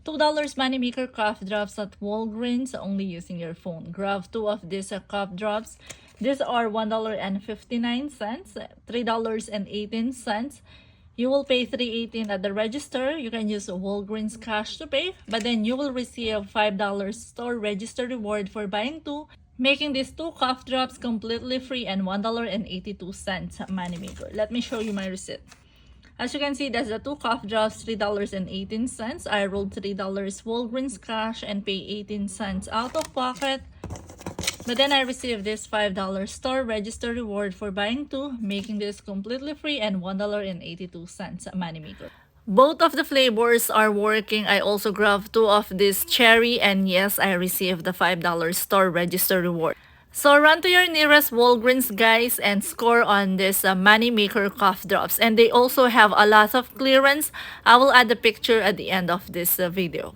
$2 moneymaker cough drops at Walgreens only using your phone. Grab 2 of these cough drops. These are $1.59, $3.18. You will pay $3.18 at the register. You can use Walgreens cash to pay, but then you will receive $5 store register reward for buying 2, making these 2 cough drops completely free and $1.82 moneymaker. Let me show you my receipt. As you can see, that's the 2 cough drops, $3.18. I rolled $3 Walgreens cash and pay 18 cents out of pocket. But then I received this $5 store register reward for buying 2, making this completely free and $1.82 moneymaker. Both of the flavors are working. I also grabbed 2 of this cherry, and yes, I received the $5 store register reward. So run to your nearest Walgreens, guys, and score on this moneymaker cough drops. And they also have a lot of clearance. I will add the picture at the end of this video.